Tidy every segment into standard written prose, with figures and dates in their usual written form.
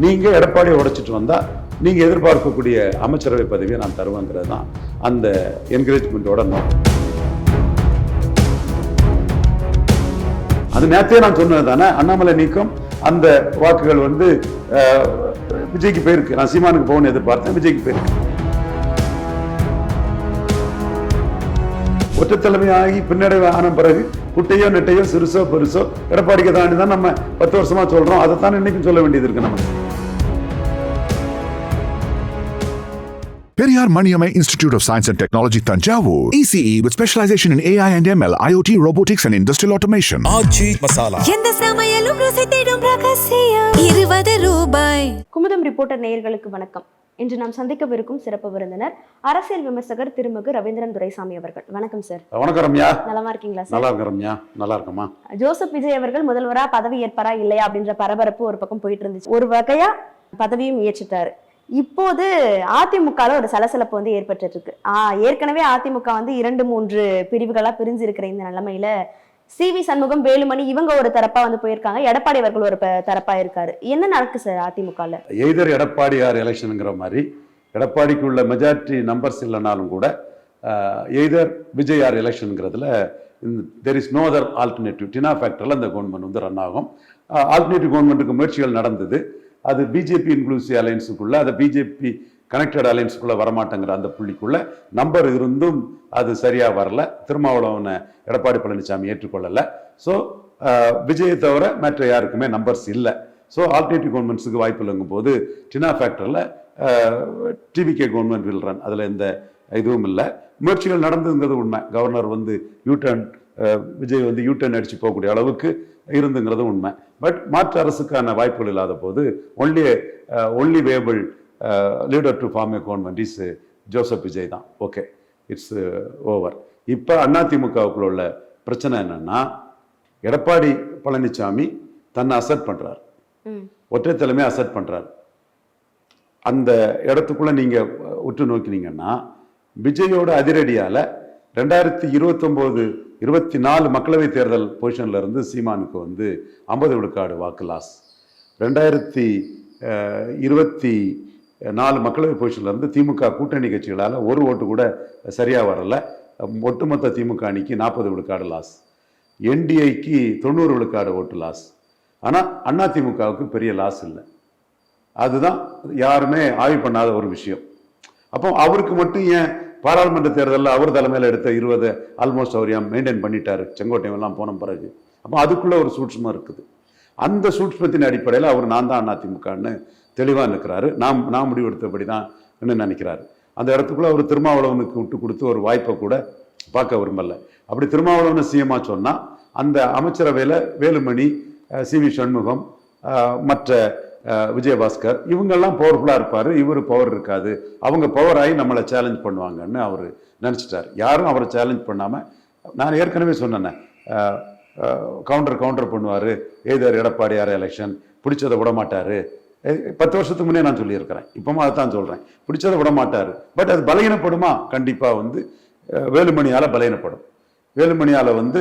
நீங்கள் எடப்பாடியை உடைச்சிட்டு வந்தால் நீங்கள் எதிர்பார்க்கக்கூடிய அமைச்சரவை பதவியை நான் தருவேங்கிறது தான் அந்த என்கரேஜ்மெண்ட்டோட நோக்கம். அது நேரத்தையே நான் சொன்னது தானே, அண்ணாமலை நீக்கம் அந்த வாக்குகள் வந்து விஜய்க்கு போயிருக்கு. நான் சீமானுக்கு போகணும்னு எதிர்பார்த்தேன், விஜய்க்கு போயிருக்கு. ஒற்றை தலைமையாகி பின்னடைவு ஆன பிறகு குட்டையோ நெட்டையோ சிறுசோ பெருசோ எடப்பாடிக்கு தாண்டி தான் நம்ம 10 வருஷமா சொல்றோம். அதைத்தான் இன்னைக்கும் சொல்ல வேண்டியது இருக்கு நமக்கு. Periyar Maniamai Institute of Science and Technology, Tanjavur. ECE with specialization in AI and ML, IoT, robotics and industrial automation. ஆச்சி மசாலா. எந்த சமையலும் ருசி தேடும் ரகசியம் 20 ரூபாய். குமுதம் ரிப்போர்ட்டர் நேயர்களுக்கு வணக்கம். இன்று நாம் சந்திக்கவிருக்கும் சிறப்பு விருந்தினர் அரசியல் விமர்சகர் திருமிகு ரவீந்திரன் துரைசாமி அவர்கள். வணக்கம் சார். வணக்கம் ரம்யா. நலமா இருக்கீங்களா சார்? நல்லா இருக்கேன் ரம்யா. நல்லா இருக்கமா. ஜோசப் விஜய் அவர்கள் முதல்வரா பதவி ஏற்பாரா இல்லையா அப்படின்ற பரபரப்பு ஒரு பக்கம் போயிட்டு இருந்துச்சு. ஒரு வகையா பதவியும் ஏற்றுட்டாரு. இப்போது அதிமுகல ஒரு சலசலப்பு வந்து ஏற்பட்டு இருக்கு. ஏற்கனவே அதிமுக வந்து 2-3 பிரிவுகளா பிரிஞ்சு இருக்கிற இந்த நிலைமையில CV சண்முகம், வேலுமணி இவங்க ஒரு தரப்பா வந்து போயிருக்காங்க, எடப்பாடி அவர்கள் ஒரு தரப்பா இருக்காரு. என்ன நடக்கு சார் அதிமுகல? எய்தர் எடப்பாடி யார் எலெக்ஷனுங்கிற மாதிரி எடப்பாடிக்கு உள்ள மெஜாரிட்டி நம்பர்ஸ் இல்லைனாலும் கூட எய்தர் விஜய் யார் எலெக்ஷனுங்கிறதுல there is no other alternative. டினா ஃபேக்டரில் அந்த கவர்மெண்ட் வந்து ரன் ஆகும். ஆல்டர்னேட்டிவ் கவர்மெண்ட்டுக்கு முயற்சிகள் நடந்தது. அது பிஜேபி இன்க்ளூசிவ் அலையன்ஸுக்குள்ள, அது பிஜேபி கனெக்டட் அலையன்ஸுக்குள்ள வரமாட்டேங்கிற அந்த புள்ளிக்குள்ள நம்பர் இருந்தும் அது சரியா வரல. திருமாவளவனை எடப்பாடி பழனிசாமி ஏற்றுக்கொள்ளலை. ஸோ விஜயை தவிர மற்ற யாருக்குமே நம்பர்ஸ் இல்லை. ஸோ ஆல்டர்னேட்டிவ் கவர்மெண்ட்ஸுக்கு வாய்ப்பு இல்லைங்கும் போது Tina ஃபேக்டரில் TVK government will run, அதில் எந்த இதுவும் இல்லை. முயற்சிகள் நடந்ததுங்கிறது உண்மை. கவர்னர் வந்து யூட்டர்ன், விஜய் வந்து யூட்டர்ன் அடிச்சு போகக்கூடிய அளவுக்கு இருந்துங்கிறது உண்மை. பட் மாற்று அரசுக்கான வாய்ப்புகள் இல்லாத போது only viable leader to form a government is Joseph Vijay தான். Okay, it's over. இப்போ அதிமுகவுக்குள்ள உள்ள பிரச்சனை என்னன்னா, எடப்பாடி பழனிசாமி தன்னை அசெப்ட் பண்றார், ஒற்றை தலைமை அசெப்ட் பண்றார். அந்த இடத்துக்குள்ள நீங்க உற்று நோக்கினீங்கன்னா விஜயோட அதிரடியால 2029-24 மக்களவை தேர்தல் பொசிஷன்ல இருந்து சீமானுக்கு வந்து 50 விழுக்காடு வாக்கு லாஸ். 2024 மக்களவை பொசிஷன்ல இருந்து திமுக கூட்டணி கட்சிகளால் ஒரு ஓட்டு கூட சரியா வரல. ஒட்டுமொத்த திமுக அணிக்கு 40 விழுக்காடு லாஸ், NDAக்கு 90 விழுக்காடு ஓட்டு லாஸ். ஆனா அதிமுகவுக்கு பெரிய லாஸ் இல்லை. அதுதான் யாருமே ஆய்வு பண்ணாத ஒரு விஷயம். அப்போ அவருக்கு மட்டும் ஏன் பாராளுமன்ற தேர்தலில் அவர் தலைமையில் எடுத்த 20 ஆல்மோஸ்ட் அவர் மெயின்டைன் பண்ணிட்டாரு, செங்கோட்டையம் எல்லாம் போன பிறகு. அப்போ அதுக்குள்ள ஒரு சூட்சமாக இருக்குது. அந்த சூட்சமத்தின் அடிப்படையில் அவர் நான் தான் அதிமுகன்னு தெளிவாக நிற்கிறாரு. நான் முடிவெடுத்தபடி தான் நினைக்கிறாரு. அந்த இடத்துக்குள்ள அவர் திருமாவளவனுக்கு விட்டு கொடுத்து ஒரு வாய்ப்பை கூட பார்க்க விரும்பல. அப்படி திருமாவளவனை சிஎம்மா சொன்னால் அந்த அமைச்சரவையில் வேலுமணி, CV சண்முகம், மற்ற விஜயபாஸ்கர் இவங்கெல்லாம் பவர்ஃபுல்லாக இருப்பார், இவர் பவர் இருக்காது, அவங்க பவர் ஆகி நம்மளை சேலஞ்ச் பண்ணுவாங்கன்னு அவர் நினச்சிட்டார். யாரும் அவரை சேலஞ்ச் பண்ணாமல், நான் ஏற்கனவே சொன்னேன், கவுண்டர் பண்ணுவார், எய்தர் எடப்பாடியார் எலெக்ஷன் பிடிச்சதை விட மாட்டார். 10 வருஷத்துக்கு முன்னே நான் சொல்லியிருக்கிறேன், இப்போமா அதுதான் சொல்கிறேன், பிடிச்சதை விட மாட்டார். பட் அது பலகீனப்படுமா? கண்டிப்பாக வந்து வேலுமணியால் பலகீனப்படும். வேலுமணியால் வந்து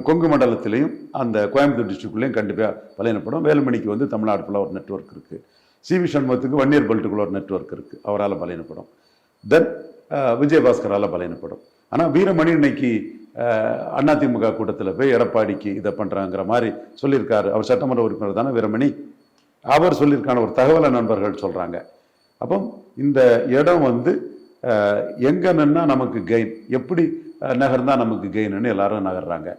கொங்கு மண்டலத்திலையும் அந்த கோயம்புத்தூர் டிஸ்ட்ரிக்ட்லையும் கண்டிப்பாக பலகீனப்படும். வேலுமணிக்கு வந்து தமிழ்நாடு ஃபுல்லாக ஒரு நெட்வொர்க் இருக்குது. CV சண்முகத்துக்கு வன்னியர் பெல்ட்டுக்குள்ள ஒரு நெட்வொர்க் இருக்குது, அவரால் பலகீனப்படும். தென் விஜயபாஸ்கரால் பலகீனப்படும். ஆனால் வீரமணி இன்னைக்கு அதிமுக கூட்டத்தில் போய் எடப்பாடிக்கு இதை பண்ணுறாங்கிற மாதிரி சொல்லியிருக்காரு. அவர் சட்டமன்ற உறுப்பினர் தானே வீரமணி. அவர் சொல்லியிருக்கான ஒரு தகவலை நண்பர்கள் சொல்கிறாங்க. அப்போ இந்த இடம் வந்து எங்கே நின்னா நமக்கு கெயின், எப்படி நகர்ந்தா நமக்கு கெயின்னு எல்லாரும் நகர்றாங்க.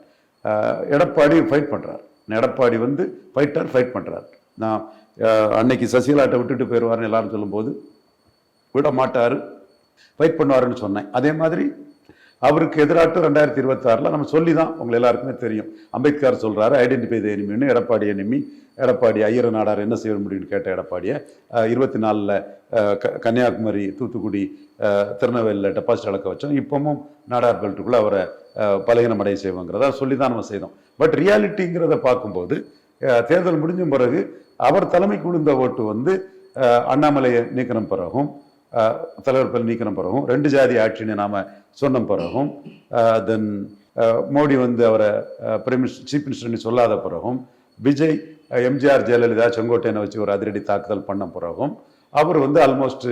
எடப்பாடி ஃபைட் பண்ணுறார். எடப்பாடி வந்து ஃபைட் பண்ணுறார். நான் அன்னைக்கு சசிகலாட்டை விட்டுட்டு போயிடுவார்னு எல்லாரும் சொல்லும்போது விட மாட்டார், ஃபைட் பண்ணுவாருன்னு சொன்னேன். அதே மாதிரி அவருக்கு எதிராட்டு 2026 நம்ம சொல்லி தான் உங்களை எல்லாருக்குமே தெரியும். அம்பேத்கர் சொல்கிறாரு ஐடென்டிஃபை த எனிமின்னு. எடப்பாடி எனிமி. எடப்பாடி ஐயர நாடார் என்ன செய்ய முடியும்னு கேட்ட எடப்பாடியை 24 கன்னியாகுமரி, தூத்துக்குடி, திருநெல்வேலியில் டெபாசிட் அளக்க வச்சோம். இப்பவும் நாடார் பெல்ட்டுக்குள்ளே அவரை பலகீனம் அடைய செய்வோங்கிறத சொல்லி தான் நம்ம செய்தோம். பட் ரியாலிட்டிங்கிறத பார்க்கும்போது தேர்தல் முடிஞ்ச பிறகு அவர் தலைமைக்கு விழுந்த ஓட்டு வந்து அண்ணாமலையை நீக்கின பிறகும், தலைவர் பல் நீக்கின பிறகும், 2 ஜாதி ஆட்சின்னு நாம சொன்ன பிறகும், தென் மோடி வந்து அவரை சீஃப் மினிஸ்டர்னு சொல்லாத பிறகும், விஜய் எம்ஜிஆர் ஜெயலலிதா செங்கோட்டையனை வச்சு ஒரு அதிரடி தாக்குதல் பண்ண பிறகும் அவர் வந்து ஆல்மோஸ்ட்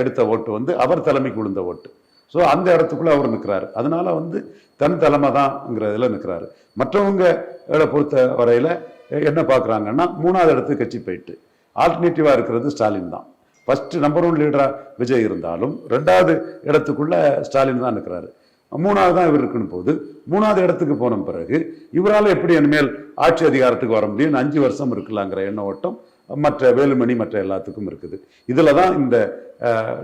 எடுத்த ஓட்டு வந்து அவர் தலைமைக்கு விழுந்த ஓட்டு. ஸோ அந்த இடத்துக்குள்ள அவர் நிற்கிறாரு. அதனால வந்து தன் தலைமை தான்ங்கிறதுல நிற்கிறாரு. மற்றவங்க பொறுத்த வரையில என்ன பார்க்குறாங்கன்னா 3வது இடத்துக்கு கட்சி போயிட்டு ஆல்டர்னேட்டிவா இருக்கிறது ஸ்டாலின் தான். ஃபர்ஸ்ட் நம்பர் 1 லீடரா விஜய் இருந்தாலும் 2வது இடத்துக்குள்ள ஸ்டாலின் தான் நிற்கிறாரு. 3வது தான் இவர் இருக்கணும் போது 3வது இடத்துக்கு போன பிறகு இவரால் எப்படி இனிமேல் ஆட்சி அதிகாரத்துக்கு வர முடியும், 5 வருஷம் இருக்கலாங்கிற எண்ண ஓட்டம் மற்ற வேலுமணி மற்ற எல்லாத்துக்கும் இருக்குது. இதில் தான் இந்த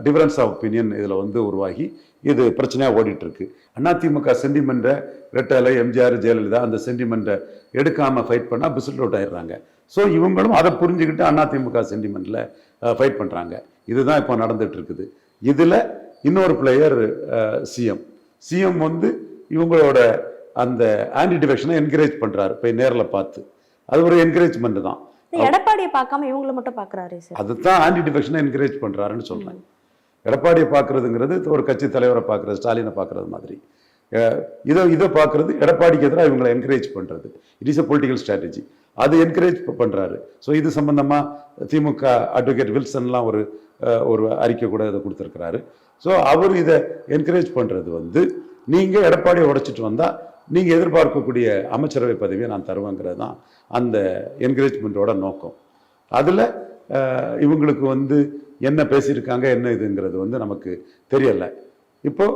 டிஃபரன்ஸ் ஆஃப் ஒப்பீனியன் இதில் வந்து உருவாகி இது பிரச்சனையாக ஓடிட்டு இருக்கு. அதிமுக சென்டிமெண்ட்டை ரெட்டலை எம்ஜிஆர் ஜெயலலிதா அந்த சென்டிமெண்ட்டை எடுக்காமல் ஃபைட் பண்ணால் பிசில் அவுட் ஆயிடுறாங்க. ஸோ இவங்களும் அதை புரிஞ்சுக்கிட்டு அதிமுக சென்டிமெண்ட்டில் ஃபைட் பண்ணுறாங்க. இதுதான் இப்போ நடந்துட்டு இருக்குது. இதில் இன்னொரு பிளேயர் சிஎம் வந்து இவங்களோட அந்த ஆன்டி டிஃபெக்ஷனை என்கரேஜ் பண்ணுறாரு. போய் நேரில் பார்த்து அது ஒரு என்கரேஜ்மெண்ட் தான். எடப்பாடியை பார்க்காம இவங்களை மட்டும் பார்க்குறாரு சார். அதுதான் ஆன்டி டிஃபெக்ஷனை என்கரேஜ் பண்ணுறாருன்னு சொல்கிறேன். எடப்பாடியை பார்க்கறதுங்கிறது ஒரு கட்சி தலைவரை பார்க்குறது, ஸ்டாலினை பார்க்குறது மாதிரி. இதை பார்க்கறது எடப்பாடிக்கு எதிராக இவங்களை என்கரேஜ் பண்ணுறது. It is a political strategy. அது என்கரேஜ் பண்ணுறாரு. ஸோ இது சம்பந்தமாக திமுக அட்வொகேட் வில்சன்லாம் ஒரு அறிக்கை கூட இதை கொடுத்துருக்கிறாரு. ஸோ அவர் இதை என்கரேஜ் பண்ணுறது வந்து நீங்கள் எடப்பாடியை உடைச்சிட்டு வந்தால் நீங்கள் எதிர்பார்க்கக்கூடிய அமைச்சரவை பதவியை நான் தருவேங்கிறது தான் அந்த என்கரேஜ்மெண்ட்டோட நோக்கம். அதில் இவங்களுக்கு வந்து என்ன பேசியிருக்காங்க என்ன இதுங்கிறது வந்து நமக்கு தெரியலை. இப்போ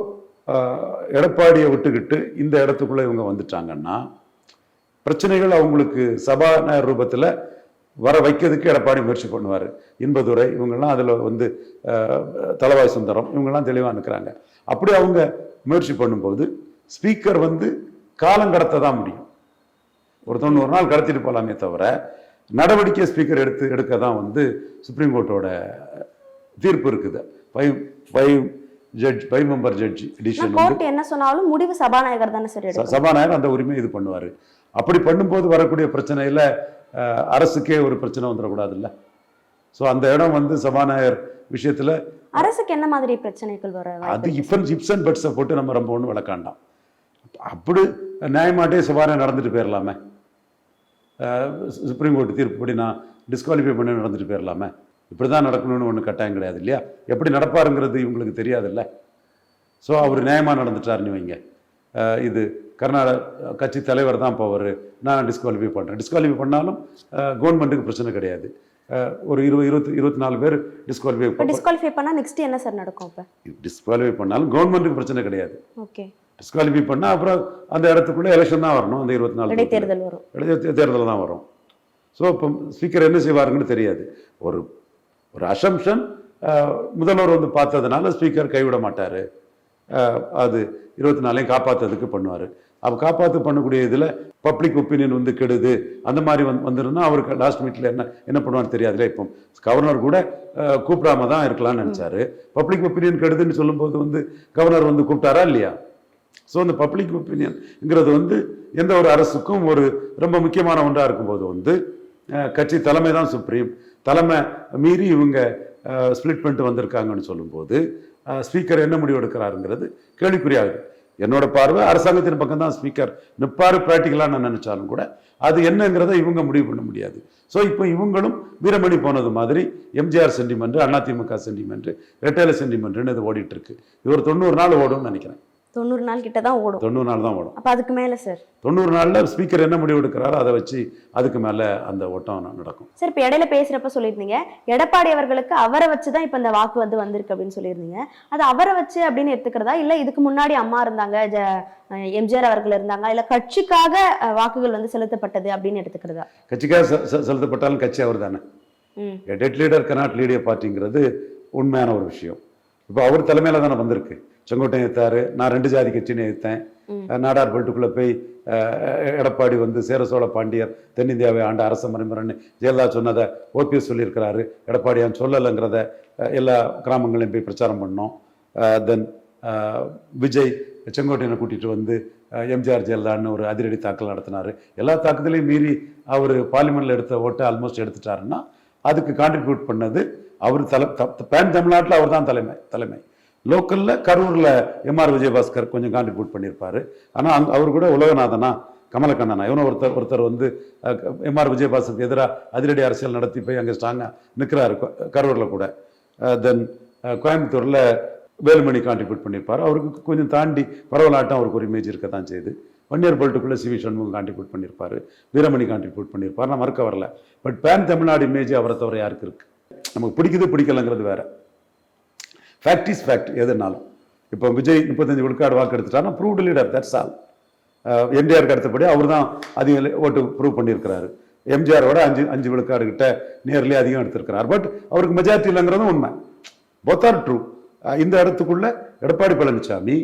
எடப்பாடியை விட்டுக்கிட்டு இந்த இடத்துக்குள்ளே இவங்க வந்துட்டாங்கன்னா பிரச்சனைகள் அவங்களுக்கு சபாநாயகர் ரூபத்தில் வர வைக்கிறதுக்கு எடப்பாடி முயற்சி பண்ணுவார். இன்பதுரை இவங்கெல்லாம் அதில் வந்து தளவாய் சுந்தரம் இவங்கெல்லாம் தெளிவாக நிற்கிறாங்க. அப்படி அவங்க முயற்சி பண்ணும்போது ஸ்பீக்கர் வந்து காலம் கடத்த தான் முடியும். ஒரு 90 நாள் கடத்திட்டு போகலாமே தவிர நடவடிக்கை ஸ்பீக்கர் எடுக்க தான் வந்து சுப்ரீம் கோர்ட்டோட தீர்ப்பு இருக்குது. 5 மெம்பர் ஜட்ஜி எடிஷன் கோர்ட் என்ன சொன்னாலும் முடிவு சபாநாயகர் தானே சார் எடுக்கணும். சபாநாயகர் அந்த உரிமை இது பண்ணுவார். அப்படி பண்ணும்போது வரக்கூடிய பிரச்சனையில் அரசுக்கே ஒரு பிரச்சனை வந்துடக்கூடாதுல்ல. ஸோ அந்த இடம் வந்து சபாநாயகர் விஷயத்தில் அரசுக்கு என்ன மாதிரி பிரச்சனைகள் வர அது இப்ஸ் அண்ட் பட்ஸை போட்டு நம்ம ரொம்ப ஒன்று விளக்காண்டாம். அப்படி நியாயமாட்டே சபாநாயகர் நடந்துட்டு போயிடலாமே. சுப்ரீம் கோர்ட் தீர்ப்புப்படி நான் டிஸ்குவாலிஃபை பண்ணி நடந்துட்டு போயிடலாமே. இப்படி தான் நடக்கணும்னு ஒன்று கட்டாயம் கிடையாது இல்லையா. எப்படி நடப்பாருங்கிறது இவங்களுக்கு தெரியாதுல்ல. ஸோ அவர் நியாயமாக நடந்துட்டாருன்னு வைங்க. இது கர்நாடக கட்சி தலைவர் தான் போவார், நான் டிஸ்குவாலிஃபை பண்ணுறேன். டிஸ்குவாலிஃபை பண்ணாலும் கவர்மெண்ட்டுக்கு பிரச்சனை கிடையாது. ஒரு 24 பேர் டிஸ்குவாலிஃபை பண்ணால் நெக்ஸ்ட் என்ன சார் நடக்கும்? இப்போ டிஸ்குவாலிஃபை பண்ணாலும் கவர்மெண்ட்டுக்கு பிரச்சனை கிடையாது. ஓகே, டிஸ்குவாலிஃபை பண்ணால் அப்புறம் அந்த இடத்துக்குள்ளே எலெக்ஷன் தான் வரணும். அந்த 24 இடைத்தேர்தல் வரும், தேர்தல் தான் வரும். ஸோ இப்போ ஸ்பீக்கர் என்ன செய்வாருங்கன்னு தெரியாது. ஒரு அசம்ஷன் முதல்வர் வந்து பார்த்ததுனால ஸ்பீக்கர் கைவிட மாட்டார். அது 24 காப்பாற்றுறதுக்கு பண்ணுவார். அப்போ காப்பாற்று பண்ணக்கூடிய இதில் பப்ளிக் ஒப்பீனியன் வந்து கெடுது அந்த மாதிரி வந்துருந்தா அவருக்கு லாஸ்ட் மீட்டில் என்ன பண்ணுவான்னு தெரியாதுல்ல. இப்போ கவர்னர் கூட கூப்பிடாம தான் இருக்கலாம்னு நினச்சாரு. பப்ளிக் ஒப்பீனியன் கெடுதுன்னு சொல்லும்போது வந்து கவர்னர் வந்து கூப்பிட்டாரா இல்லையா? ஸோ அந்த பப்ளிக் ஒப்பீனியன்ங்கிறது வந்து எந்த ஒரு அரசுக்கும் ஒரு ரொம்ப முக்கியமான ஒன்றாக இருக்கும்போது வந்து கட்சி தலைமை தான் சுப்ரீம். தலைமை மீறி இவங்க ஸ்பிளிட் பண்ணிட்டு வந்திருக்காங்கன்னு சொல்லும்போது ஸ்பீக்கர் என்ன முடிவு எடுக்கிறாருங்கிறது கேள்விக்குறியாகுது. என்னோட பார்வை அரசாங்கத்தின் பக்கம் தான் ஸ்பீக்கர் நிற்பாரு ப்ராக்டிக்கலாக நான் நினைச்சாலும் கூட அது என்னங்கிறத இவங்க முடிவு பண்ண முடியாது. ஸோ இப்போ இவங்களும் வீரமணி போனது மாதிரி எம்ஜிஆர் சென்டிமெண்ட், அதிமுக சென்டிமெண்ட், ரெட்டேல சென்டிமெண்ட்னு இது ஓடிட்டு இருக்கு. இது ஒரு 90 நாள் ஓடும்னு நினைக்கிறேன். 90 நாள் கிட்ட தான் ஓடும். 90 நாள் தான் ஓடும். அப்போ அதுக்கு மேலே சார் 90 நாளில் ஸ்பீக்கர் என்ன முடிவு எடுக்கிறாரோ அதை வச்சு அதுக்கு மேலே அந்த ஓட்டம் நடக்கும். சார் இப்போ இடையில பேசுகிறப்ப சொல்லியிருந்தீங்க எடப்பாடி அவர்களுக்கு அவரை வச்சு தான் இப்போ இந்த வாக்கு வந்திருக்கு அப்படின்னு சொல்லியிருந்தீங்க. அது அவரை வச்சு அப்படின்னு எடுத்துக்கிறதா, இல்லை இதுக்கு முன்னாடி அம்மா இருந்தாங்க, எம்ஜிஆர் அவர்கள் இருந்தாங்க, இல்லை கட்சிக்காக வாக்குகள் வந்து செலுத்தப்பட்டது அப்படின்னு எடுத்துக்கிறதா? கட்சிக்காக செலுத்தப்பட்டாலும் கட்சி அவர் தானே. டெட் லீடர் கனாட் லீட் பார்ட்டிங்கிறது உண்மையான ஒரு விஷயம். இப்போ அவர் தலைமையில தானே வந்திருக்கு. செங்கோட்டையன் எடுத்தாரு, நான் 2 ஜாதி கட்சின்னு எடுத்தேன். நாடார் பல்ட்டுக்குள்ளே போய் எடப்பாடி வந்து சேர சோழ பாண்டியர் தென்னிந்தியாவை ஆண்ட அரச மறைமுறைன்னு ஜெயலலிதா சொன்னதை ஓபிஎஸ் சொல்லியிருக்கிறாரு. எடப்பாடியான் சொல்லலைங்கிறத எல்லா கிராமங்களையும் போய் பிரச்சாரம் பண்ணோம். தென் விஜய் செங்கோட்டையனை கூட்டிகிட்டு வந்து எம்ஜிஆர் ஜெயலலிதான்னு ஒரு அதிரடி தாக்கல் நடத்தினார். எல்லா தாக்குதலையும் மீறி அவர் பார்லிமெண்ட்டில் எடுத்த ஓட்டை ஆல்மோஸ்ட் எடுத்துட்டாருன்னா அதுக்கு கான்ட்ரிபியூட் பண்ணது அவர் பேன் தமிழ்நாட்டில் அவர் தான் தலைமை. லோக்கலில் கரூரில் எம்ஆர் விஜயபாஸ்கர் கொஞ்சம் கான்ட்ரிபியூட் பண்ணியிருப்பார். ஆனால் அவர் கூட உலகநாதனா கமலக்கண்ணனா இவனும் ஒருத்தர் வந்து எம்ஆர் விஜயபாஸ்கருக்கு எதிராக அதிரடி அரசியல் நடத்தி போய் அங்கே ஸ்ட்ராங்காக நிற்கிறாரு கரூரில் கூட. தென் கோயம்புத்தூரில் வேலுமணி கான்ட்ரிபியூட் பண்ணியிருப்பார். அவருக்கு கொஞ்சம் தாண்டி பரவலாட்டம் அவருக்கு ஒரு இமேஜ் இருக்க தான் செய்யுது. வன்னியர் பெல்ட்டுக்குள்ளே சிவி சண்முகம் கான்ட்ரிபியூட் பண்ணியிருப்பார், வீரமணி கான்ட்ரிபியூட் பண்ணியிருப்பார். நான் மறக்க வரல. பட் பேன் தமிழ்நாடு இமேஜ் அவரை தவிர யாருக்கு இருக்கு? நமக்கு பிடிக்குது பிடிக்கலங்கிறது வேற. Fact is fact. எதுனாலும் இப்போ விஜய் 35 விழுக்காடு வாக்கு எடுத்துட்டாருன்னா ப்ரூவ்டு லீடர், தட்ஸ் ஆல். எம்ஜிஆருக்கு அடுத்தபடி அவர் தான் அதிக ஓட்டு ப்ரூவ் பண்ணியிருக்கிறாரு. எம்ஜிஆரோட 5 விழுக்காடு கிட்ட நேர்லி அதிகம் எடுத்திருக்கிறார். பட் அவருக்கு மெஜாரிட்டி இல்லைங்கிறதும் உண்மை. Both are true. இந்த இடத்துக்குள்ள எடப்பாடி பழனிசாமி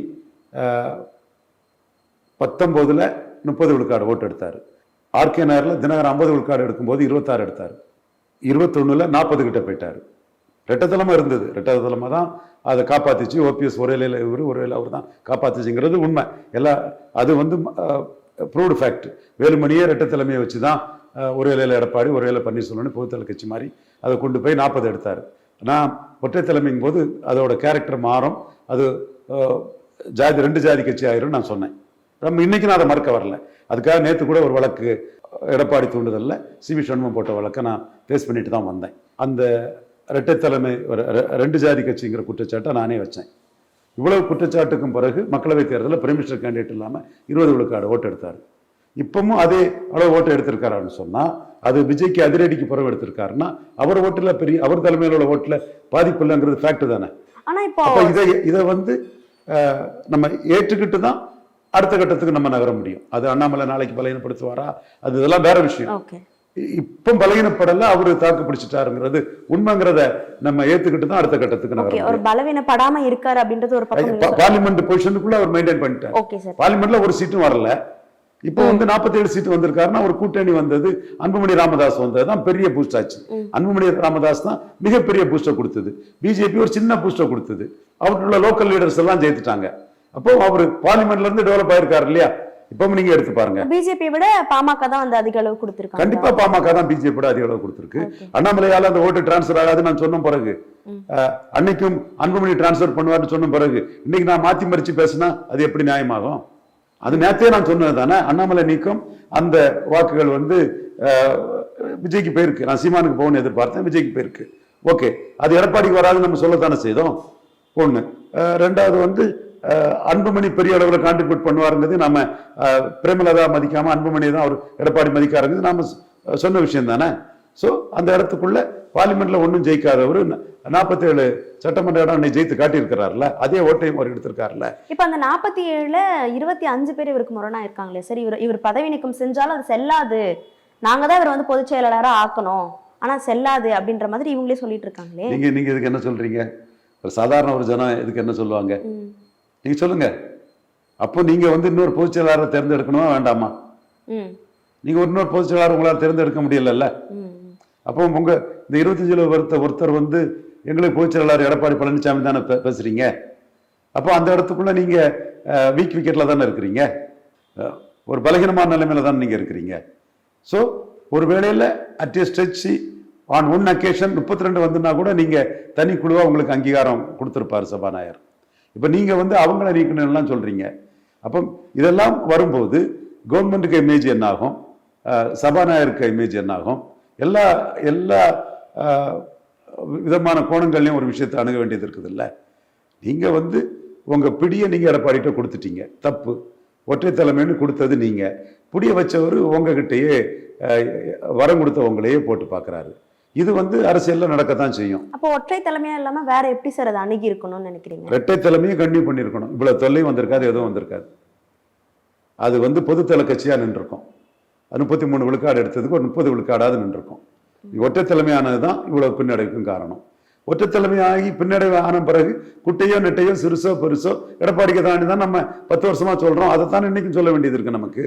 19ல் 30 விழுக்காடு ஓட்டு எடுத்தார். ஆர்கே நகரில் தினகரன் 50 விழுக்காடு எடுக்கும்போது 26 எடுத்தார். 21ல் 40 கிட்ட போயிட்டார். ரெட்டத்தலமாக இருந்தது. ரெட்டத்தலமாக தான் அதை காப்பாற்றிச்சு. ஓபிஎஸ் ஒரு வேலையில் இவர் ஒரு வேலை அவர் தான் காப்பாற்றுச்சுங்கிறது உண்மை. அது வந்து ப்ரூவ்டு ஃபேக்ட். வேலுமணியே ரெட்டத்தலைமையை வச்சு தான் ஒரு வேலையில் எடப்பாடி ஒரு வேலை பன்னீர்செல்வம்னு பொதுத்தலை கட்சி மாதிரி அதை கொண்டு போய் 40 எடுத்தார். நான் ஒற்றை தலைமைங்கும் போது அதோட கேரக்டர் மாறும். அது ஜாதி 2 ஜாதி கட்சி ஆயிரும் நான் சொன்னேன். நம்ம இன்னைக்கு நான் அதை மறக்க வரல. அதுக்காக நேற்று கூட ஒரு வழக்கு எடப்பாடி தூண்டுதலில் சிவி சண்முகம் போட்ட வழக்கை நான் ஃபேஸ் பண்ணிட்டு தான் வந்தேன். அந்த இரட்டை தலைமை 2 ஜாதி கட்சிங்கிற குற்றச்சாட்டை நானே வச்சேன். இவ்வளவு குற்றச்சாட்டுக்கும் பிறகு மக்களவைத் தேர்தலில் பிரைம் மினிஸ்டர் கேண்டிடேட் இல்லாமல் 20 விழுக்காடு ஓட்டு எடுத்தார். இப்பவும் அதே அளவு ஓட்டு எடுத்திருக்காருன்னு சொன்னால் அது விஜய்க்கு அதிரடிக்கு பிறகு எடுத்திருக்காருன்னா அவர் ஓட்டுல அவர் தலைமையில் உள்ள ஓட்டுல பாதிப்பு இல்லைங்கிறது ஃபேக்ட் தானே. ஆனா இப்போ இதை வந்து நம்ம ஏற்றுக்கிட்டு தான் அடுத்த கட்டத்துக்கு நம்ம நகர முடியும். அது அண்ணாமலை நாளைக்கு பலகீனப்படுத்துவாரா, அது இதெல்லாம் வேற விஷயம். இப்போ பலகீனப்படல, அவரு தாக்கு பிடிச்சிட்டாருங்கிறது உண்மைங்கிறத நம்ம ஏத்துக்கிட்டு தான் அடுத்த கட்டத்துக்கு நகர. ஒரு பலவீனப்படாம இருக்காரு அப்படின்றது ஒரு பக்கம். பார்லிமெண்ட் பொசிஷனுக்குள்ள அவர் மெயின்டைன் பண்ணிட்டார். பார்லிமெண்ட்ல ஒரு சீட்டும் வரல. இப்போ வந்து 47 சீட் வந்திருக்காருன்னா ஒரு கூட்டணி வந்தது. அன்புமணி ராமதாஸ் வந்தது தான் பெரிய பூஸ்ட் ஆச்சு. அன்புமணி ராமதாஸ் தான் மிகப்பெரிய பூஸ்டர் கொடுத்தது. பிஜேபி ஒரு சின்ன பூஸ்டர் கொடுத்தது. அவருடைய லோக்கல் லீடர்ஸ் எல்லாம் ஜெயித்துட்டாங்க. அப்போ அவர் பார்லிமெண்ட்ல இருந்து டெவலப் ஆயிருக்காரு இல்லையா? இப்போ நீங்க எடுத்து பாருங்க. பிஜேபி விட பாமக தான் வந்து அதிக அளவு கொடுத்திருக்காங்க. கண்டிப்பா பாமக தான் பிஜேபி விட அதிக அளவு கொடுத்திருக்கு. அண்ணாமலையால அந்த ஓட்டு டிரான்ஸ்பர் ஆகாது நான் சொன்ன பிறகு, அன்னைக்கும் அன்புமணி டிரான்ஸ்பர் பண்ணுவார்னு சொன்ன பிறகு இன்னைக்கு நான் மாத்தி மறிச்சு பேசினா அது எப்படி நியாயமாகும்? அது நேரத்தையே நான் சொன்னது தானே. அண்ணாமலை நீக்கம் அந்த வாக்குகள் வந்து விஜய்க்கு போயிருக்கு. நான் சீமானுக்கு போகணும்னு எதிர்பார்த்தேன், விஜய்க்கு போயிருக்கு. ஓகே, அது எடப்பாடிக்கு வராது நம்ம சொல்லத்தானே செய்தோம். ஒண்ணு. ரெண்டாவது வந்து அன்புமணி பெரிய அளவில் கான்ட்ரிபியூட் பண்ணுவாருங்கிறது நம்ம பிரேமலதா மதிக்காம அன்புமணி தான் அவர் எடப்பாடி மதிக்காருங்கிறது நாம சொன்ன விஷயம் தானே. ஸோ அந்த இடத்துக்குள்ள பார்லிமெண்ட்ல ஒன்றும் ஜெயிக்காதவர் 47 சட்டமன்ற இடம் ஜெயித்து காட்டியிருக்கிறார்ல, அதே ஓட்டையும் அவர் எடுத்திருக்காருல்ல. இப்ப அந்த 47ல 25 பேர் இவருக்கு முரணா இருக்காங்களே. சரி, இவர் பதவி நீக்கம் செஞ்சாலும் அது செல்லாது, நாங்க தான் இவர் வந்து பொதுச் செயலாளரா ஆக்கணும், ஆனா செல்லாது அப்படின்ற மாதிரி இவங்களே சொல்லிட்டு இருக்காங்களே. நீங்க இதுக்கு என்ன சொல்றீங்க? ஒரு சாதாரண ஒரு ஜனம் இதுக்கு என்ன சொல்லுவாங்க நீங்க சொல்லுங்க. அப்போ நீங்க வந்து இன்னொரு பொதுச் செயலாளரை தேர்ந்தெடுக்கணுமா வேண்டாமா? நீங்க இன்னொரு பொதுச் செயலாளர் உங்களால் தேர்ந்தெடுக்க முடியல. அப்போ உங்க இந்த 25 ஒருத்தர் வந்து எங்களுக்கு பொதுச் செயலாளர் எடப்பாடி பழனிசாமி தானே பேசுறீங்க. அப்போ அந்த இடத்துக்குள்ள நீங்க வீக் விக்கெட்ல தானே இருக்கிறீங்க, ஒரு பலகீனமான நிலைமையில தானே நீங்க இருக்கிறீங்க. ஸோ ஒரு வேளையில at A stretch on one occasion 32 வந்துன்னா கூட நீங்க தனி குழுவா உங்களுக்கு அங்கீகாரம் கொடுத்திருப்பாரு சபாநாயகர். இப்ப நீங்க வந்து அவங்கள நீக்கணும்லாம் சொல்றீங்க. அப்போ இதெல்லாம் வரும்போது கவர்மெண்ட்டுக்கு இமேஜ் என்ன ஆகும், சபாநாயகருக்கு இமேஜ் என்ன ஆகும், எல்லா எல்லா விதமான கோணங்கள்லையும் ஒரு விஷயத்தை அணுக வேண்டியது இருக்குது இல்லை. நீங்க வந்து உங்க பிடியை நீங்க எடப்பாடிட்ட கொடுத்துட்டீங்க, தப்பு. ஒற்றை தலைமைன்னு கொடுத்தது நீங்க, புடிய வச்சவர் உங்ககிட்டயே வரம் கொடுத்தவங்களையே போட்டு பார்க்குறாரு. இது வந்து அரசியல்ல நடக்கத்தான் செய்யும். அப்போ ஒற்றை தலைமையா இல்லாம வேற எப்படி சார் அதை அணுகி இருக்கணும்னு நினைக்கிறீங்க? இரட்டை தலைமையை கண்டினியூ பண்ணியிருக்கணும். இவ்வளவு தொல்லையும் வந்திருக்காது, எதுவும் வந்திருக்காது. அது வந்து பொதுத்தலை கட்சியா நின்றுருக்கும். 33 விழுக்காடு எடுத்ததுக்கு ஒரு 30 விழுக்காடாவது நின்றுருக்கும். ஒற்றை தலைமையானது தான் இவ்வளவு பின்னடைவுக்கும் காரணம். ஒற்றை தலைமையாகி பின்னடைவு ஆன பிறகு குட்டையோ நெட்டையோ சிறுசோ பெருசோ எடப்பாடிக்கு தாண்டி தான் நம்ம 10 வருஷமா சொல்றோம். அதை தான் இன்னைக்கும் சொல்ல வேண்டியது இருக்கு நமக்கு.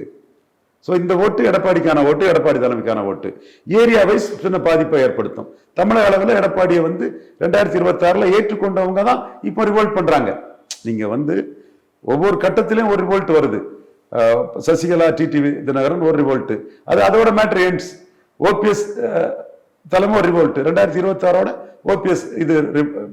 ஸோ இந்த ஓட்டு எடப்பாடிக்கான ஓட்டு, எடப்பாடி தலைமைக்கான ஓட்டு. ஏரியா வைஸ் சின்ன பாதிப்பை ஏற்படுத்தும். தமிழக அளவில் எடப்பாடியை வந்து 2026 ஏற்றுக்கொண்டவங்க தான் இப்போ ரிவோல்ட் பண்றாங்க. நீங்க வந்து ஒவ்வொரு கட்டத்திலையும் ஒரு ரிவோல்ட் வருது. சசிகலா, டிடிவி தினகரன் ஒரு ரிவோல்ட், அது அதோட மேட்டர் எண்ட்ஸ். ஓபிஎஸ் தலைமை ஒரு ரிவோல்ட். 2026 ஓபிஎஸ் இது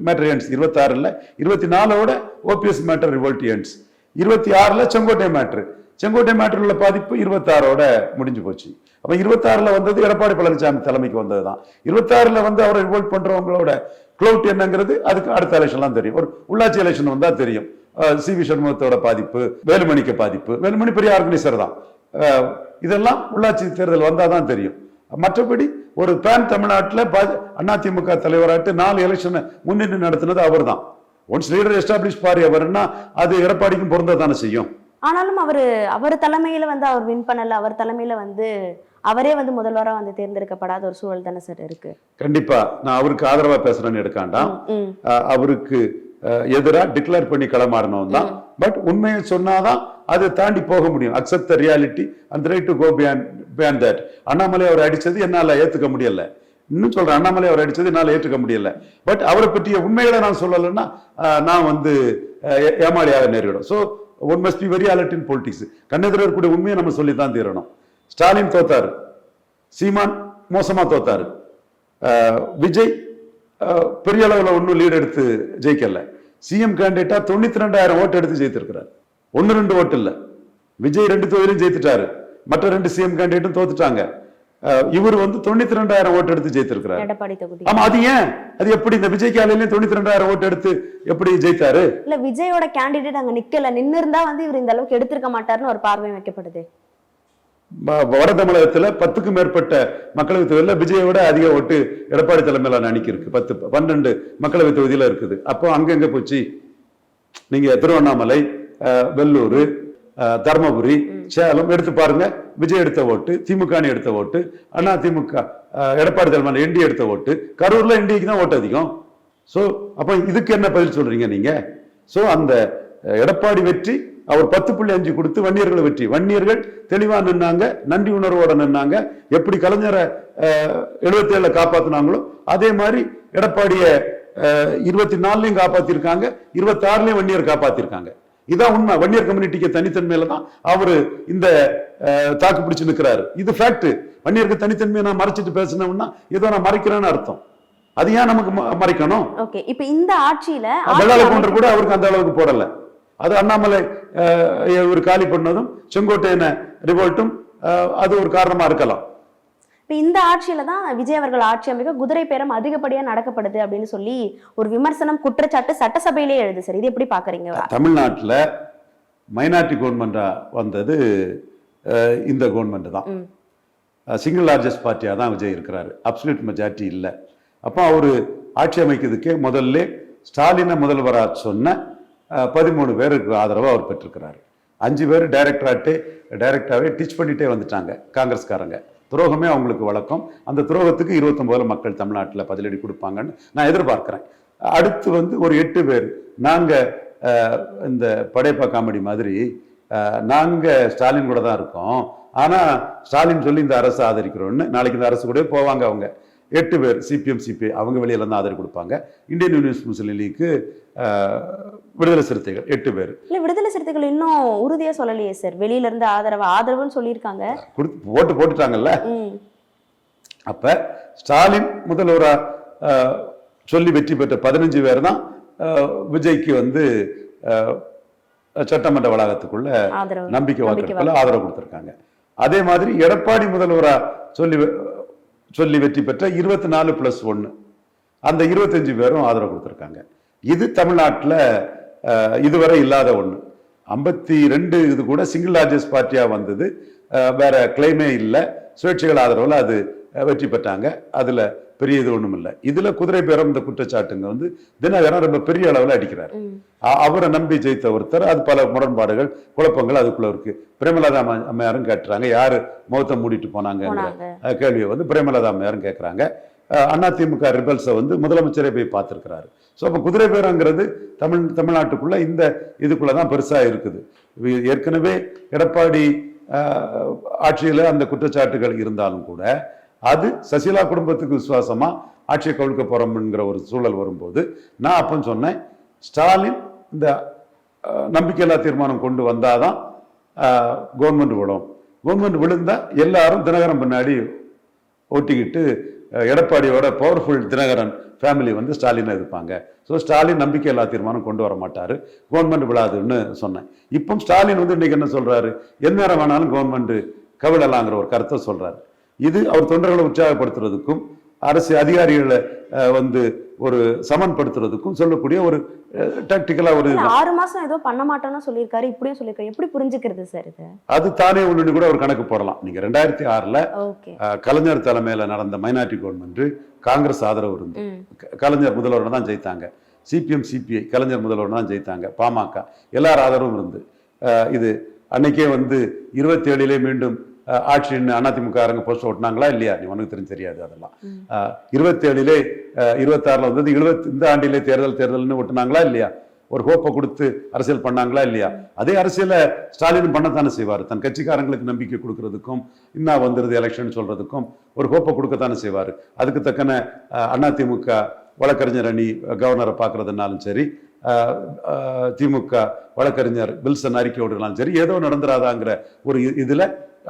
matter ends. 26 24 OPS matter revolt ends. 26 Sengottai matter. Sengottai மேட்டரில் உள்ள பாதிப்பு 26ஓட முடிஞ்சு போச்சு. அப்ப 26ல வந்தது எடப்பாடி பழனிசாமி தலைமைக்கு வந்ததுதான். 26ல வந்து அவரை ரிவோல்ட் பண்றவங்களோட க்ளவுட் என்னங்கிறது அதுக்கு அடுத்த எலெக்ஷன்லாம் தெரியும். ஒரு உள்ளாட்சி எலெக்ஷன் வந்தா தெரியும். சி.வி. சண்முகத்தோட பாதிப்பு, வேலுமணிக்கு பாதிப்பு. வேலுமணி பெரிய ஆர்கனைசர் தான். இதெல்லாம் உள்ளாட்சி தேர்தல் வந்தாதான் தெரியும். மற்றபடி ஒரு பேன் தமிழ்நாட்டில் அதிமுக தலைவராட்டு 4 எலெக்ஷனை முன்னின்று நடத்தினது அவர் தான். ஒன்ஸ் லீடர் எஸ்டாப்ளிஷ் பாரி அவர்னா அது எடப்பாடிக்கும் பொருந்த தானே செய்யும். ஆனாலும் அவர் தலைமையில வந்து அவர் வின் பண்ணல. அவர் தலைமையில வந்து அவரே வந்து முதல்வரா வந்து தேர்ந்தெடுக்கப்படாத ஒரு சூழல் தானே சார் இருக்கு. கண்டிப்பா நான் அவருக்கு ஆதரவா பேசுறேன்னு எடுக்காண்டாம். அவருக்கு எதிராக டிக்ளேர் பண்ணி களமாடணும் தான். பட் உண்மையை சொன்னாதான் அதை தாண்டி போக முடியும். Accept the reality and right to go beyond that. Annamalai அவர் அடிச்சது என்னால ஏத்துக்க முடியல. இன்னும் சொல்றேன், அண்ணாமலை அவர் அடிச்சது என்னால ஏற்றுக்க முடியல. பட் அவரை பற்றிய உண்மைகளை நான் சொல்லலைன்னா நான் வந்து ஏமாளியாக நேரிடும். So one must be very alert in politics. கண்ணெதிர கூட உண்மையை நம்ம சொல்லித்தான் தீரணும். ஸ்டாலின் தோத்தாரு, சீமான் மோசமா தோத்தாரு, விஜய் பெரிய அளவில் ஒன்றும் லீடு எடுத்து ஜெயிக்கல. சிஎம் கேண்டிடேட்டா 92,000 ஓட்டு எடுத்து ஜெயித்திருக்கிறார். 1-2 ஓட்டு இல்ல. விஜய் 2 தொகுதியிலும் ஜெயித்துட்டாரு, மற்ற 2 சிஎம் கேண்டிடேட்டும் தோத்துட்டாங்க. இவர் வந்து 92,000 ஓட்டு எடுத்து ஜெயித்திருக்கிறார். எடப்பாடி தொகுதி. ஆமா, அது ஏன்? அது எப்படி இந்த விஜய் காலையில 92,000 ஓட்டு எடுத்து எப்படி ஜெயித்தாரு? இல்ல, விஜயோட கேண்டிடேட் அங்க நிக்கல. நின்னு இருந்தா வந்து இவர் இந்த அளவுக்கு எடுத்திருக்க மாட்டாருன்னு ஒரு பார்வை வைக்கப்படுது. வட தமிழகத்துல 10க்கும் மேற்பட்ட மக்களவை தொகுதியில் விஜயோட அதிக ஓட்டு எடப்பாடி தலைமையிலான அணிக்கு இருக்கு. 12 மக்களவை தொகுதியில இருக்குது. அப்போ அங்கங்க போச்சு. நீங்க திருவண்ணாமலை, வெள்ளூர், தர்மபுரி, சேலம் எடுத்து பாருங்க. விஜய் எடுத்த ஓட்டு, திமுக எடுத்த ஓட்டு, அண்ணா திமுக எடப்பாடி தலைமையில என்டி எடுத்த ஓட்டு, கரூர்ல என்டிக்கு தான் ஓட்டு அதிகம். சோ அப்ப இதுக்கு என்ன பதில் சொல்றீங்க நீங்க? சோ அந்த எடப்பாடி வெற்றி அவர் 10.5 கொடுத்து வன்னியர்களை வெற்றி. வன்னியர்கள் தெளிவா நின்னாங்க, நன்றி உணர்வோட நின்னாங்க. எப்படி கலைஞரை 77ல காப்பாத்தினாங்களோ அதே மாதிரி எடப்பாடிய 24லயும் காப்பாத்திருக்காங்க, 26லயும் வன்னியர் காப்பாத்திருக்காங்க. இதான் உண்மை. வன்னியர் கம்யூனிட்டிக்கு தனித்தன்மையில தான் அவரு இந்த தாக்கு பிடிச்சு நிற்கிறாரு. இது ஃபேக்ட். வன்னியருக்கு தனித்தன்மையை நான் மறைச்சிட்டு பேசினோம்னா ஏதோ நான் மறைக்கிறேன்னு அர்த்தம். அது ஏன் நமக்கு மறைக்கணும்? ஓகே, இப்ப இந்த ஆட்சியில வெள்ளாள கவுண்டர் கூட அவருக்கு அந்த அளவுக்கு போடல. அது அண்ணாமலை ஒரு காலி பண்ணதும் செங்கோட்டையன ரிவோல்ட்டும் அது ஒரு காரணமா இருக்கலாம். இப்ப இந்த ஆட்சியில தான் விஜய் அவர்கள் ஆட்சி அமைக்க குதிரை பேரம் அதிகப்படியா நடக்கப்படுது அப்படின்னு சொல்லி ஒரு விமர்சனம், குற்றச்சாட்டு சட்டசபையிலே எழுது சார். இது எப்படி பாக்குறீங்க? தமிழ்நாட்டில் மைனாரிட்டி கவர்மெண்டா வந்தது இந்த கவர்மெண்ட் தான். சிங்கிள் லார்ஜஸ்ட் பார்ட்டியா தான் விஜய் இருக்கிறாரு. அப்சல்யூட் மெஜாரிட்டி இல்லை. அப்போ அவரு ஆட்சி அமைக்கிறதுக்கே முதல்ல ஸ்டாலினை முதல்வராக சொன்ன 13 பேருக்கு ஆதரவு அவர் பெற்றிருக்கிறாரு. 5 பேர் டைரக்டாவே டீச் பண்ணிட்டே வந்துட்டாங்க காங்கிரஸ்காரங்க. துரோகமே அவங்களுக்கு வழக்கம். அந்த துரோகத்துக்கு 29 மக்கள் தமிழ்நாட்டில் பதிலடி கொடுப்பாங்கன்னு நான் எதிர்பார்க்கிறேன். அடுத்து வந்து ஒரு 8 பேர் நாங்க இந்த படைப்பா காமெடி மாதிரி நாங்க ஸ்டாலின் கூட தான் இருக்கோம், ஆனா ஸ்டாலின் சொல்லி இந்த அரசு ஆதரிக்கிறோம்னு நாளைக்கு இந்த அரசு கூட போவாங்க. அவங்க 8 பேர் சிபிஎம் சிபிஐ அவங்க வெளியில இருந்து ஆதரவு கொடுப்பாங்க. இந்தியன் யூனியன் முஸ்லீம் லீக்கு விடுதலை சிறுத்தைகள் 8 பேர். இல்ல, விடுதலை சிறுத்தைகள் இன்னும் உறுதியா சொல்லலையே சார். வெளியில இருந்து ஆதரவுன்னு சொல்லியிருக்காங்க. ஓட்டு போட்டுட்டாங்கல்ல. அப்ப ஸ்டாலின் முதல்வரா சொல்லி வெற்றி பெற்ற 15 பேர் தான் விஜய்க்கு வந்து சட்டமன்ற வளாகத்துக்குள்ள நம்பிக்கை வாக்கெடுப்புல ஆதரவு கொடுத்திருக்காங்க. அதே மாதிரி எடப்பாடி முதல்வரா சொல்லி வெற்றி பெற்ற 24+1 அந்த 25 பேரும் ஆதரவு கொடுத்திருக்காங்க. இது தமிழ்நாட்டில் இதுவரை இல்லாத ஒண்ணு. 52 இது கூட சிங்கிள் லார்ஜஸ்ட் பார்ட்டியா வந்தது. வேற கிளைமே இல்லை. சுயேட்சைகள் ஆதரவுல அது வெற்றி பெற்றாங்க. அதுல பெரிய இது ஒண்ணும் இல்லை. இதுல குதிரை பேரம் இந்த குற்றச்சாட்டுங்க வந்து தினகரன் ரொம்ப பெரிய அளவுல அடிக்கிறார். அவரை நம்பி ஜெயித்த ஒருத்தர். அது பல முரண்பாடுகள், குழப்பங்கள் அதுக்குள்ள இருக்கு. பிரேமலதா அம்மையாரும் கேட்டுறாங்க, யாரு முகத்தை மூடிட்டு போனாங்க கேள்வியை வந்து பிரேமலதா அம்மையாரும் கேட்கிறாங்க. அதிமுக ரிபல்ஸை வந்து முதலமைச்சரே போய் பார்த்திருக்கிறாரு. ஸோ அப்போ குதிரை பேரங்கிறது தமிழ்நாட்டுக்குள்ள இந்த இதுக்குள்ளதான் பெருசா இருக்குது. ஏற்கனவே எடப்பாடி ஆட்சியில அந்த குற்றச்சாட்டுகள் இருந்தாலும் கூட அது சசிகலா குடும்பத்துக்கு விசுவாசமா ஆட்சியை கவிழ்க்க போறோம்ங்கிற ஒரு சூழல் வரும்போது நான் அப்போ சொன்னேன், ஸ்டாலின் இந்த நம்பிக்கையில்லா தீர்மானம் கொண்டு வந்தாதான் கவர்மெண்ட் விடும். கவர்மெண்ட் விழுந்தா எல்லாரும் தினகரன் பின்னாடி ஓட்டிக்கிட்டு எடப்பாடியோட பவர்ஃபுல் தினகரன் ஃபேமிலி வந்து ஸ்டாலினை எதிர்ப்பாங்க. ஸோ ஸ்டாலின் நம்பிக்கையில்லா தீர்மானம் கொண்டு வர மாட்டார், கவர்மெண்ட் விழாதுன்னு சொன்னேன். இப்போ ஸ்டாலின் வந்து இன்னைக்கு என்ன சொல்றாரு, எந்நேரம் வேணாலும் கவர்மெண்ட் கவிழலாங்கிற ஒரு கருத்தை சொல்றாரு. இது அவர் தொண்டர்களை உற்சாகப்படுத்துறதுக்கும் அரசு அதிகாரிகளை வந்து ஒரு சமன்படுத்துறதுக்கும் சொல்லக்கூடிய ஒரு டாக்டிக்கலா ஒரு 6 மாசம் ஏதோ பண்ண மாட்டோம்னு சொல்லியிருக்காரு, இப்படியும் சொல்லியிருக்காரு. எப்படி புரிஞ்சுக்கிறது சார் இது? அது தானே ஒண்ணு கூட ஒரு கணக்கு போடலாம். நீங்க 2006ல் ஓகே கலைஞர் தலைமையில நடந்த மைனாரிட்டி கவர்மெண்ட் காங்கிரஸ் ஆதரவு இருந்து கலைஞர் முதல்வர் தான் ஜெயித்தாங்க. சிபிஎம் சிபிஐ கலைஞர் முதல்வர் தான் ஜெயித்தாங்க. பாமக எல்லார் ஆதரவும் இருந்து இது அன்னைக்கே வந்து 27 மீண்டும் ஆட்சின்னு அதிமுக போஸ்ட் ஓட்டினாங்களா இல்லையா? நீ உனக்கு தெரியாது அதெல்லாம். 27 26ல் வந்தது, இந்த ஆண்டிலே தேர்தல்னு ஓட்டுனாங்களா இல்லையா? ஒரு ஹோப்பை கொடுத்து அரசியல் பண்ணாங்களா இல்லையா? அதே அரசியலை ஸ்டாலின் பண்ணத்தானே செய்வார். தன் கட்சிக்காரங்களுக்கு நம்பிக்கை கொடுக்கறதுக்கும் இன்னும் வந்துருது எலெக்ஷன் சொல்றதுக்கும் ஒரு ஹோப்பை கொடுக்கத்தானே செய்வார். அதுக்கு தக்கன அதிமுக வழக்கறிஞர் அணி கவர்னரை பார்க்கறதுனாலும் சரி, திமுக வழக்கறிஞர் வில்சன் அறிக்கை விடுறதுனாலும் சரி, ஏதோ நடந்துராதாங்கிற ஒரு இதுல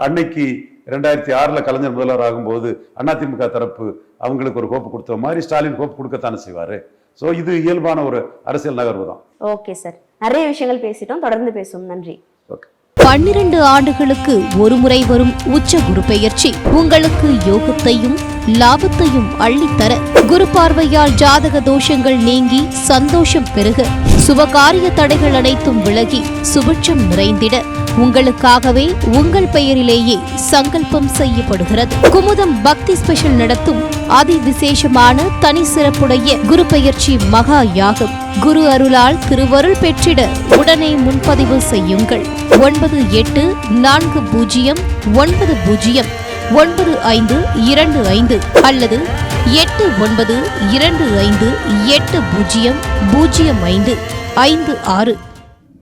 அன்னைக்கு 2006ல் கலைஞர் முதல்வர் ஆகும்போது அதிமுக தரப்பு அவங்களுக்கு ஒரு ஹோப்பு கொடுத்த மாதிரி ஸ்டாலின் ஹோப்பு கொடுக்கத்தானே செய்வாரு. ஸோ இது இயல்பான ஒரு அரசியல் நகர்வு தான். ஓகே சார், நிறைய விஷயங்கள் பேசிட்டோம், தொடர்ந்து பேசுவோம். நன்றி. ஓகே. 12 ஆண்டுகளுக்கு ஒரு முறை வரும் உச்ச குரு பெயர்ச்சி உங்களுக்கு யோகத்தையும் லாபத்தையும் அள்ளித்தர, குரு பார்வையால் ஜாதக தோஷங்கள் நீங்கி சந்தோஷம் பெருக, சுபகாரிய தடைகள் அனைத்தும் விலகி சுபிட்சம் நிறைந்திட உங்களுக்காகவே உங்கள் பெயரிலேயே சங்கல்பம் செய்யப்படுகிறது. குமுதம் பக்தி ஸ்பெஷல் நடத்தும் அதி விசேஷமான தனி சிறப்புடைய குரு பெயர்ச்சி மகா யாகம். குரு அருளால் திருவருள் பெற்றிட உடனே முன்பதிவு செய்யுங்கள். 9840909525 அல்லது 8925800556.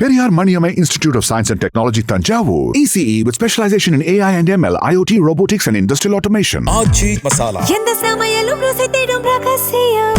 Periyar Maniamai Institute of Science and Technology, Tanjavur. ECE with specialization in AI and ML, IoT, robotics and industrial automation. எந்த சமையலும் ருசி தேடும் ரகசியம்